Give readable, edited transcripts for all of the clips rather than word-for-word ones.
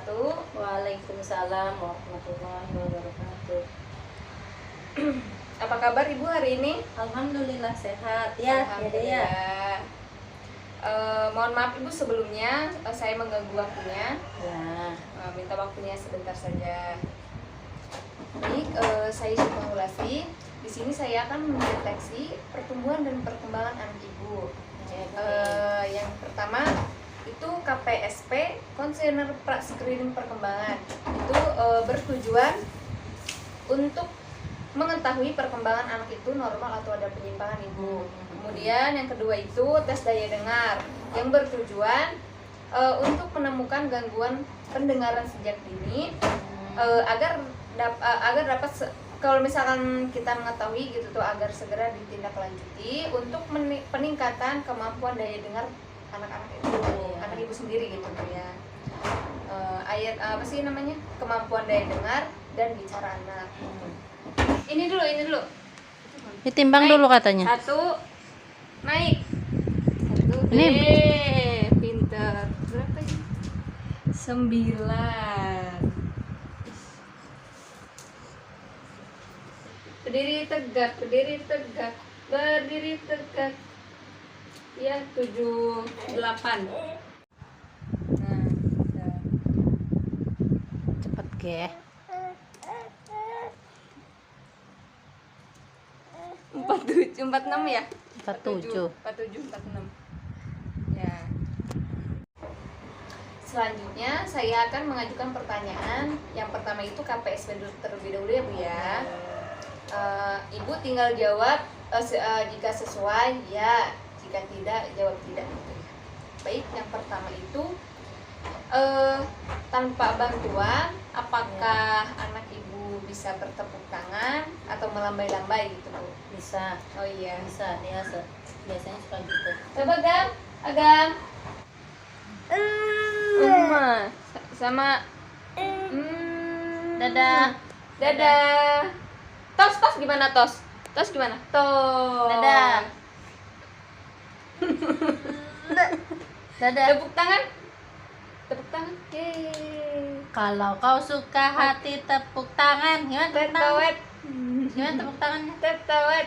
wabarakatuh. Waalaikumsalam warahmatullahi wabarakatuh. Apa kabar Ibu hari ini? Alhamdulillah sehat ya. Alhamdulillah. Mohon maaf Ibu sebelumnya saya mengganggu waktunya. Ya. Minta waktunya sebentar saja. Baik, saya Syifa Hulasi. Di sini saya akan mendeteksi pertumbuhan dan perkembangan anak Ibu. Yang pertama itu KPSP, Konselor Pra-Screening Perkembangan. Itu bertujuan untuk mengetahui perkembangan anak itu normal atau ada penyimpangan Ibu. Kemudian yang kedua itu tes daya dengar yang bertujuan untuk menemukan gangguan pendengaran sejak dini agar dapat kalau misalkan kita mengetahui gitu tuh agar segera ditindaklanjuti untuk peningkatan kemampuan daya dengar anak-anak itu, anak Ibu sendiri gitu tuh ya. Apa sih namanya, kemampuan daya dengar dan bicara anak. Ini dulu. Ditimbang Naik. dulu katanya. 1, naik. 1, Ini pinter. Berapa ini? 9. Berdiri tegak. Berdiri tegak. Ya, 7, 8. Nah, udah. Cepet ke. 47, 46 ya? 47. 46. Ya. Selanjutnya saya akan mengajukan pertanyaan. Yang pertama itu KPSP terlebih dahulu ya Bu ya. Ibu tinggal jawab jika sesuai ya, jika tidak jawab tidak gitu ya. Baik, yang pertama itu tanpa bantuan apakah anak Ibu bisa bertepuk tangan atau melambai-lambai gitu Bu? Bisa. Oh iya. Bisa dia biasanya suka gitu. Coba Agam. Sama Dadah. dadah. Tos gimana tos? Tos gimana? Tos. Dadah. Dadah. Tepuk tangan. Yeay. Kalau kau suka hati tepuk tangan. Gimana tepuk tangan? Tetawet. Gimana tepuk tangannya? Tetawet.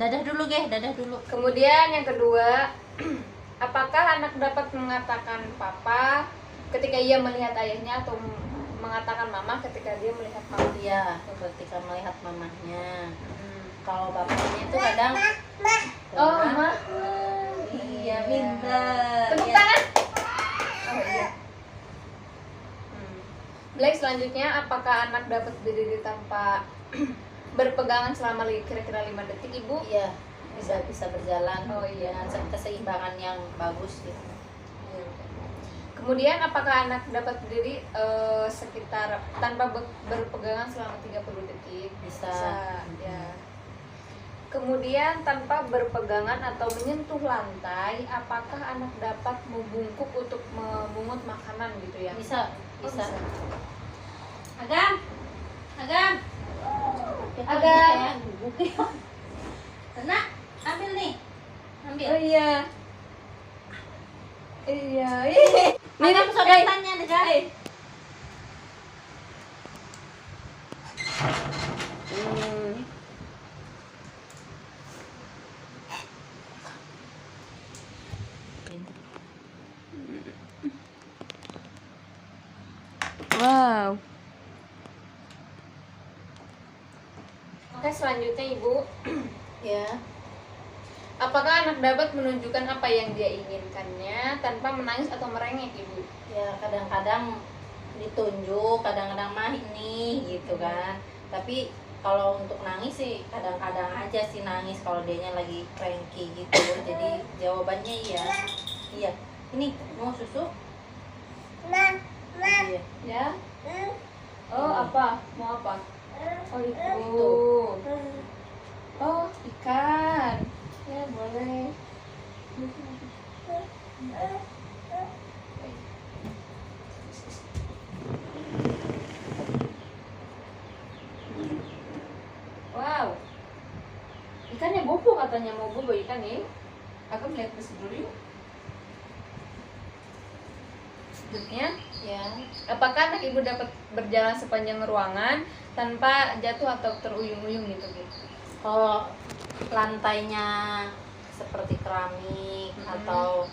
Dadah dulu, dadah dulu. Kemudian yang kedua, apakah anak dapat mengatakan papa ketika ia melihat ayahnya atau mengatakan mama ketika dia melihat mama? Iya, ketika melihat mamahnya. Kalau bapaknya itu kadang Oh, mama. Iya, pintar. Tepuk Ya. tangan. Oh iya. Baik, selanjutnya apakah anak dapat berdiri tanpa berpegangan selama kira-kira 5 detik Ibu? Iya, bisa berjalan. Oh iya. Dengan keseimbangan yang bagus gitu. Kemudian apakah anak dapat berdiri sekitar tanpa berpegangan selama 30 detik? Bisa. Ya. Kemudian tanpa berpegangan atau menyentuh lantai, apakah anak dapat membungkuk untuk memungut makanan gitu ya? Bisa. Oh, bisa. Agam. Nak, ambil nih. Ambil. Oh iya. Agam sodetannya nih, guys. Wow. Oke, selanjutnya Ibu. Ya. Apakah anak dapat menunjukkan apa yang dia inginkannya tanpa menangis atau merengek, Ibu? Ya, kadang-kadang ditunjuk, kadang-kadang mah ini gitu kan. Tapi kalau untuk nangis sih kadang-kadang aja sih nangis kalau dianya lagi cranky gitu. Jadi jawabannya iya. Iya. Ini mau susu? Iya. Ya? Oh, apa? Mau apa? Oh, itu. Oh, ikan. Ya, boleh. Wow. Ikannya bobo katanya, mau bobo ikan nih. Aku melihat besi dulu yuk. selanjutnya, Ya. apakah anak ibu dapat berjalan sepanjang ruangan tanpa jatuh atau teruyung-uyung gitu Bu? Kalau lantainya seperti keramik atau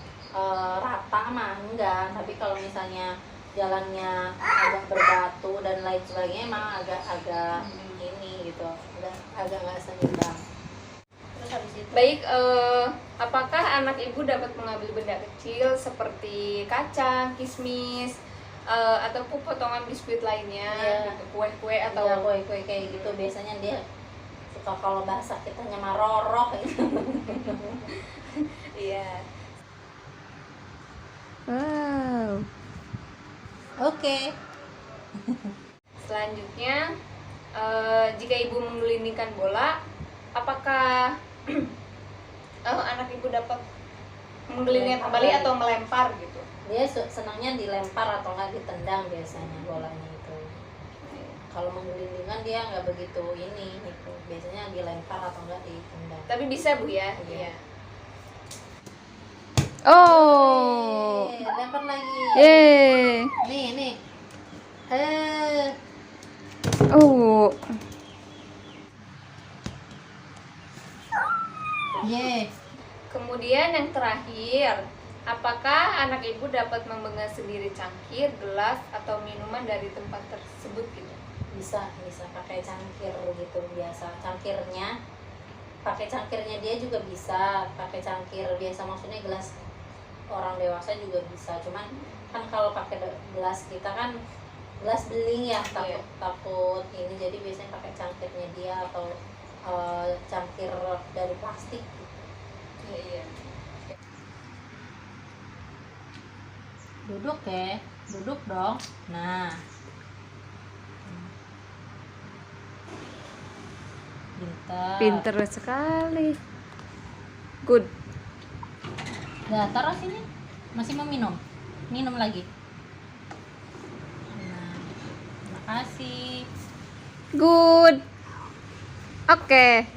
rata mah enggak, tapi kalau misalnya jalannya agak berbatu dan lain sebagainya emang agak ini gitu, agak nggak seimbang. Terus habis itu Baik, apakah anak ibu dapat mengambil benda kecil seperti kacang, kismis, ataupun potongan biskuit lainnya, Iya. gitu, kue-kue atau ya kue-kue kayak gitu biasanya dia suka, kalau bahasa kitanya mah rorok gitu. iya. Wow. Oke. Selanjutnya, jika ibu menggelindingkan bola, apakah anak ibu dapat menggelindingkan kembali atau melempar gitu? Dia senangnya dilempar atau enggak ditendang biasanya bolanya itu. Kalau menggelindingkan dia nggak begitu ini gitu. Biasanya dilempar atau enggak ditendang. Tapi bisa Bu ya? Iya. Oh. Lempar lagi. Yeay. Nih. Oh. Kemudian yang terakhir, apakah anak ibu dapat memegang sendiri cangkir, gelas, atau minuman dari tempat tersebut gitu? Bisa pakai cangkir gitu biasa. Pakai cangkirnya dia juga bisa, pakai cangkir biasa maksudnya gelas orang dewasa juga bisa. Cuman kan kalau pakai gelas kita kan gelas beling ya, takut ini, jadi biasanya pakai cangkirnya dia atau cangkir dari plastik. Iya. Duduk dong. Nah, Pinter sekali. Good. Nah, taruh sini. Masih mau minum? Minum lagi. Nah, terima kasih. Good. Oke.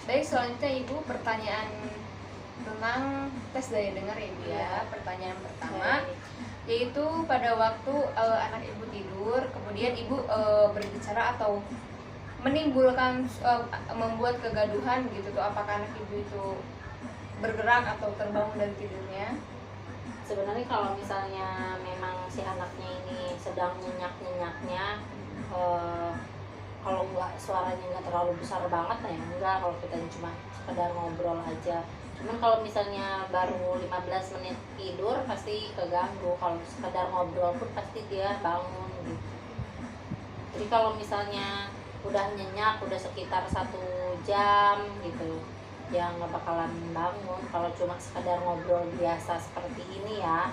Baik, selanjutnya Ibu pertanyaan tentang tes daya dengar ya Ibu ya. Pertanyaan pertama yaitu pada waktu anak Ibu tidur, kemudian Ibu berbicara atau menimbulkan membuat kegaduhan gitu tuh, apakah anak Ibu itu bergerak atau terbangun dari tidurnya? Sebenarnya kalau misalnya memang si anaknya ini sedang nyenyak-nyenyaknya, kalau suaranya nggak terlalu besar banget ya enggak, kalau kita cuma sekedar ngobrol aja. Cuman kalau misalnya baru 15 menit tidur pasti keganggu, kalau sekedar ngobrol pun pasti dia bangun gitu. Jadi kalau misalnya udah nyenyak, udah sekitar 1 jam gitu, ya nggak bakalan bangun. Kalau cuma sekedar ngobrol biasa seperti ini ya,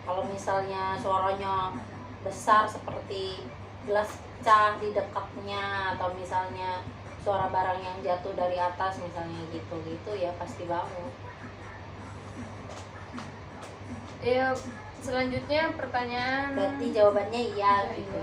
kalau misalnya suaranya besar seperti gelas pecah di dekatnya, atau misalnya suara barang yang jatuh dari atas misalnya gitu ya pasti bangun. Ya, selanjutnya pertanyaan. Berarti jawabannya iya gitu.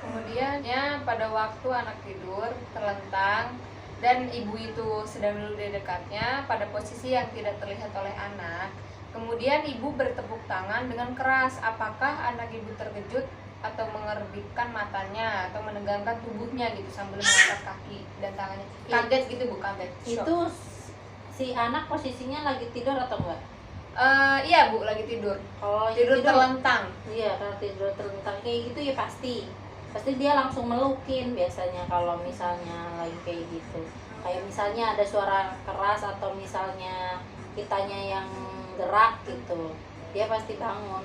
Kemudian ya pada waktu anak tidur terlentang dan ibu itu sedang duduk di dekatnya pada posisi yang tidak terlihat oleh anak, kemudian ibu bertepuk tangan dengan keras, apakah anak ibu terkejut atau mengerbitkan matanya atau menegangkan tubuhnya gitu sambil mengangkat kaki dan tangannya? Kaget gitu Bu, kaget. Shock. Itu si anak posisinya lagi tidur atau enggak? Iya Bu, lagi tidur. Kalau Tidur terlentang. Iya, kalau tidur terlentang kayak gitu ya pasti dia langsung melukin biasanya kalau misalnya lagi kayak gitu. Kayak misalnya ada suara keras atau misalnya kitanya yang gerak gitu, dia pasti bangun.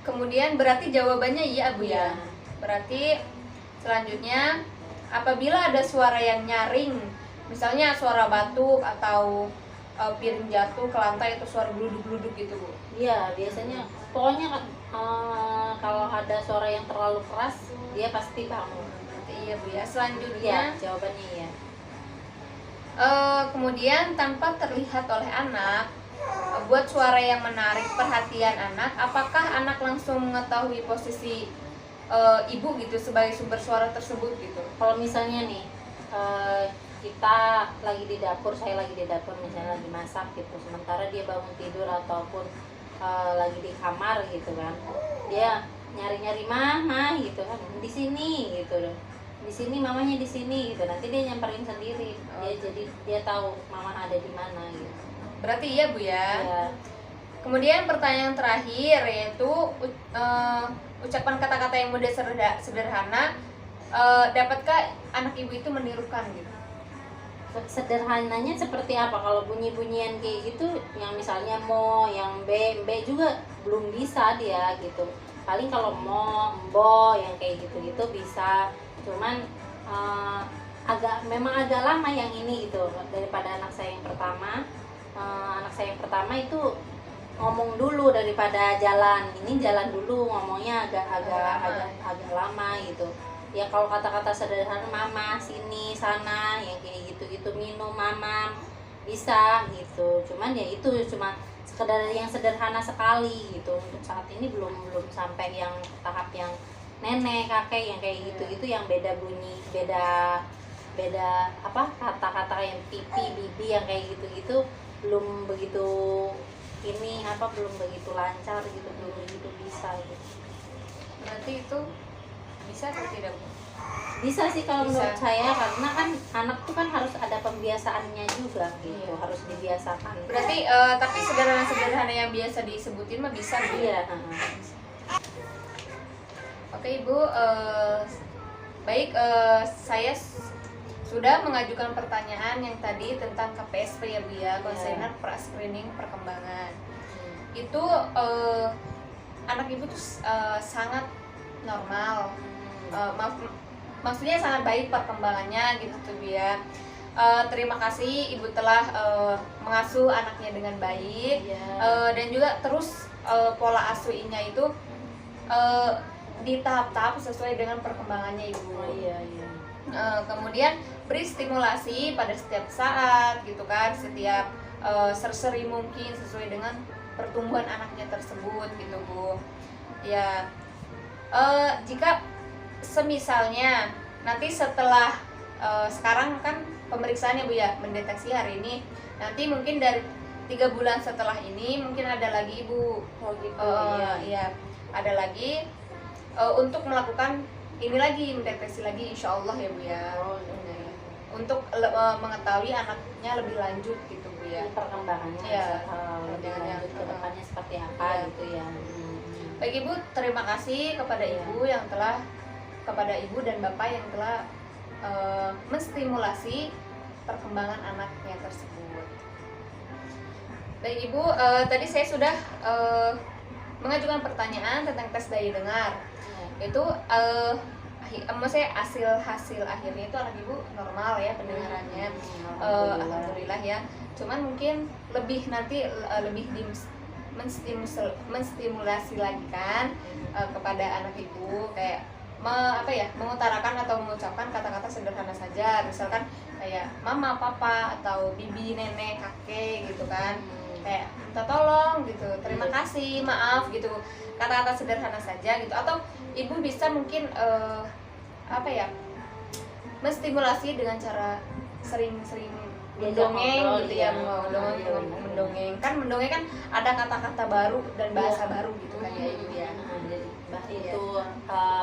Kemudian berarti jawabannya iya Bu ya. Berarti selanjutnya apabila ada suara yang nyaring, misalnya suara batuk atau piring jatuh ke lantai itu suara gluduk-gluduk gitu Bu. Iya, biasanya pokoknya kalau ada suara yang terlalu keras dia pasti bangun. Iya Bu ya. Selanjutnya jawabannya iya. Kemudian tanpa terlihat oleh anak, buat suara yang menarik perhatian anak, apakah anak langsung mengetahui posisi ibu gitu sebagai sumber suara tersebut gitu? Kalau misalnya nih kita lagi di dapur, saya lagi di dapur misalnya lagi masak gitu, sementara dia bangun tidur ataupun lagi di kamar gitu kan, dia nyari-nyari mama gitu kan, di sini gitu, di sini mamanya di sini gitu, nanti dia nyamperin sendiri, jadi dia tahu mama ada di mana gitu. Berarti iya Bu ya. Ya. Kemudian pertanyaan terakhir yaitu ucapan kata-kata yang mudah sederhana, dapatkah anak ibu itu menirukan gitu? Sederhananya seperti apa? Kalau bunyi-bunyian kayak gitu, yang misalnya mo, yang b juga belum bisa dia gitu. Paling kalau mo, mbo, yang kayak gitu-gitu bisa. Cuman memang agak lama yang ini gitu daripada anak saya yang pertama. Anak saya yang pertama itu ngomong dulu daripada jalan. Ini jalan dulu, ngomongnya agak lama gitu. Ya kalau kata-kata sederhana, mama, sini, sana, yang kayak gitu-gitu, minum, mama, bisa gitu. Cuman ya itu cuma sekedar yang sederhana sekali gitu. Untuk saat ini belum sampai yang tahap yang nenek, kakek yang kayak gitu-gitu, yang beda bunyi, beda apa kata-kata yang pipi, bibi yang kayak gitu-gitu belum begitu ini apa belum begitu lancar gitu, belum begitu bisa gitu. Berarti itu bisa atau tidak Bu? Bisa sih kalau Bisa. menurut saya, karena kan anak tuh kan harus ada pembiasaannya juga gitu, Iya. harus dibiasakan. Berarti tapi sederhana-sederhana yang biasa disebutin mah bisa Bu ya? Iya. Oke Ibu, baik, saya sudah mengajukan pertanyaan yang tadi tentang KPSP ya Bu ya, konseler pra-screening perkembangan. Itu anak ibu tuh sangat normal, maksudnya sangat baik perkembangannya gitu tuh Bu ya. Terima kasih Ibu telah mengasuh anaknya dengan baik, dan juga terus pola asuhnya itu di tahap-tahap sesuai dengan perkembangannya Ibu. Kemudian beri stimulasi pada setiap saat gitu kan, setiap serseri mungkin sesuai dengan pertumbuhan anaknya tersebut gitu Bu ya. Jika semisalnya nanti setelah sekarang kan pemeriksaannya Bu ya, mendeteksi hari ini, nanti mungkin dari 3 bulan setelah ini mungkin ada lagi Ibu ya, ada lagi untuk melakukan ini lagi, mendeteksi lagi insya Allah ya Bu ya. Untuk mengetahui anaknya lebih lanjut gitu Bu ya, Perkembangannya ya, lebih lanjut ke depannya seperti apa ya. gitu ya. Baik Ibu, terima kasih kepada Ibu yang telah, kepada Ibu dan Bapak yang telah menstimulasi perkembangan anaknya tersebut. Baik Ibu, tadi saya sudah mengajukan pertanyaan tentang tes daya dengar. Itu maksudnya hasil akhirnya itu anak ibu normal ya pendengarannya, alhamdulillah ya. Cuman mungkin lebih nanti lebih menstimulasi lagi kan kepada anak ibu, kayak mengutarakan atau mengucapkan kata-kata sederhana saja, misalkan kayak mama, papa, atau bibi, nenek, kakek gitu kan, kayak minta tolong gitu, terima kasih, maaf gitu, kata-kata sederhana saja gitu. Atau ibu bisa mungkin menstimulasi dengan cara sering-sering mendongeng gitu ya, mendongeng kan, mendongeng kan ada kata-kata baru dan bahasa baru gitu kan ya Ibu ya. Itu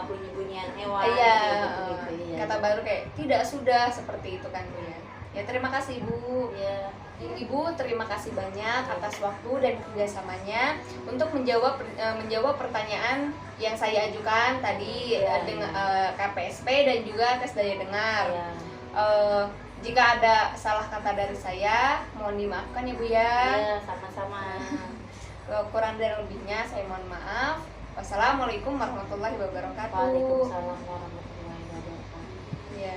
bunyi-bunyian hewan gitu, kata baru kayak tidak, sudah, seperti itu kan Bu ya. Ya terima kasih Ibu. Ya. Ibu terima kasih banyak atas waktu dan kerjasamanya untuk menjawab pertanyaan yang saya ajukan tadi dengan KPSP dan juga tes daya dengar. Jika ada salah kata dari saya, mohon dimaafkan ya Bu ya. Sama-sama. Kurang dan lebihnya saya mohon maaf. Wassalamualaikum warahmatullahi wabarakatuh. Waalaikumsalam warahmatullahi wabarakatuh. Ya.